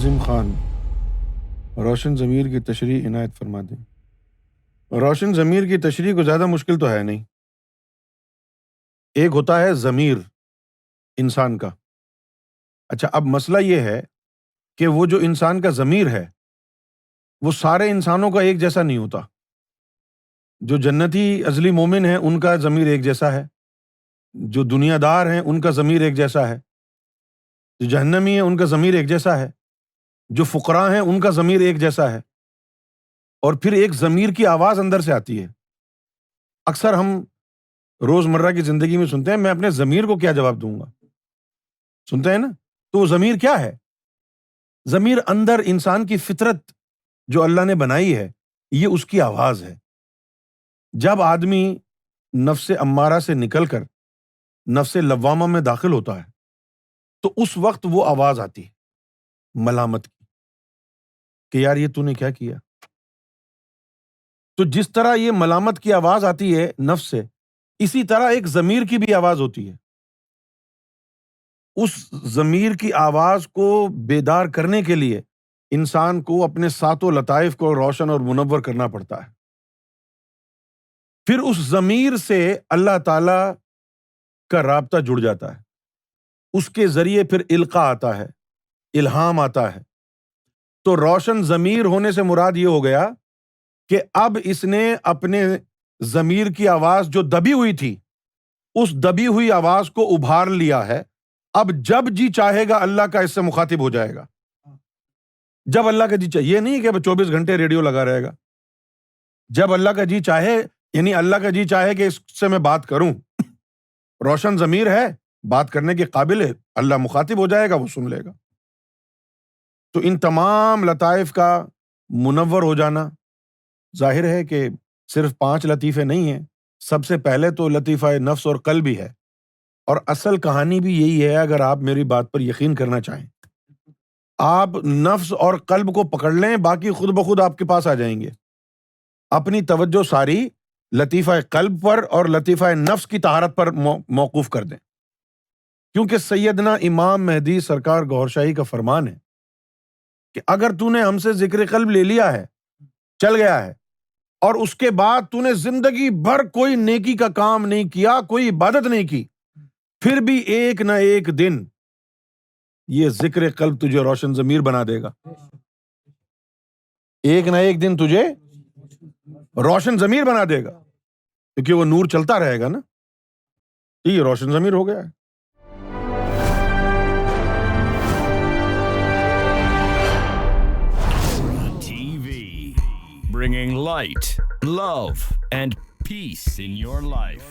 ناظم خان روشن ضمیر کی تشریح عنایت فرما دیں۔ روشن ضمیر کی تشریح کو زیادہ مشکل تو ہے نہیں۔ ایک ہوتا ہے ضمیر انسان کا۔ اچھا، اب مسئلہ یہ ہے کہ وہ جو انسان کا ضمیر ہے وہ سارے انسانوں کا ایک جیسا نہیں ہوتا۔ جو جنتی ازلی مومن ہیں ان کا ضمیر ایک جیسا ہے، جو دنیا دار ہیں ان کا ضمیر ایک جیسا ہے، جو جہنمی ہیں ان کا ضمیر ایک جیسا ہے، جو فقراء ہیں ان کا ضمیر ایک جیسا ہے۔ اور پھر ایک ضمیر کی آواز اندر سے آتی ہے۔ اکثر ہم روزمرہ کی زندگی میں سنتے ہیں میں اپنے ضمیر کو کیا جواب دوں گا، سنتے ہیں نا؟ تو وہ ضمیر کیا ہے؟ ضمیر اندر انسان کی فطرت جو اللہ نے بنائی ہے، یہ اس کی آواز ہے۔ جب آدمی نفس امارہ سے نکل کر نفس لوامہ میں داخل ہوتا ہے تو اس وقت وہ آواز آتی ہے ملامت کی کہ یار یہ تو نے کیا کیا۔ تو جس طرح یہ ملامت کی آواز آتی ہے نفس سے، اسی طرح ایک ضمیر کی بھی آواز ہوتی ہے۔ اس ضمیر کی آواز کو بیدار کرنے کے لیے انسان کو اپنے ساتوں لطائف کو روشن اور منور کرنا پڑتا ہے۔ پھر اس ضمیر سے اللہ تعالی کا رابطہ جڑ جاتا ہے، اس کے ذریعے پھر القاء آتا ہے، الہام آتا ہے۔ تو روشن ضمیر ہونے سے مراد یہ ہو گیا کہ اب اس نے اپنے ضمیر کی آواز جو دبی ہوئی تھی، اس دبی ہوئی آواز کو ابھار لیا ہے۔ اب جب جی چاہے گا اللہ کا اس سے مخاطب ہو جائے گا۔ جب اللہ کا جی چاہے، یہ نہیں کہ 24 گھنٹے ریڈیو لگا رہے گا۔ جب اللہ کا جی چاہے، یعنی اللہ کا جی چاہے کہ اس سے میں بات کروں، روشن ضمیر ہے، بات کرنے کے قابل ہے، اللہ مخاطب ہو جائے گا، وہ سن لے گا۔ تو ان تمام لطائف کا منور ہو جانا ظاہر ہے کہ صرف 5 لطیفے نہیں ہیں۔ سب سے پہلے تو لطیفہ نفس اور قلب ہی ہے، اور اصل کہانی بھی یہی ہے۔ اگر آپ میری بات پر یقین کرنا چاہیں، آپ نفس اور قلب کو پکڑ لیں، باقی خود بخود آپ کے پاس آ جائیں گے۔ اپنی توجہ ساری لطیفہ قلب پر اور لطیفہ نفس کی طہارت پر موقوف کر دیں، کیونکہ سیدنا امام مہدی سرکار گوھر شاہی کا فرمان ہے کہ اگر تو نے ہم سے ذکر قلب لے لیا ہے، چل گیا ہے، اور اس کے بعد تو نے زندگی بھر کوئی نیکی کا کام نہیں کیا، کوئی عبادت نہیں کی، پھر بھی ایک نہ ایک دن یہ ذکر قلب تجھے روشن ضمیر بنا دے گا۔ ایک نہ ایک دن تجھے روشن ضمیر بنا دے گا، کیونکہ وہ نور چلتا رہے گا نا۔ یہ روشن ضمیر ہو گیا ہے۔ Bringing light, love, and peace in your life.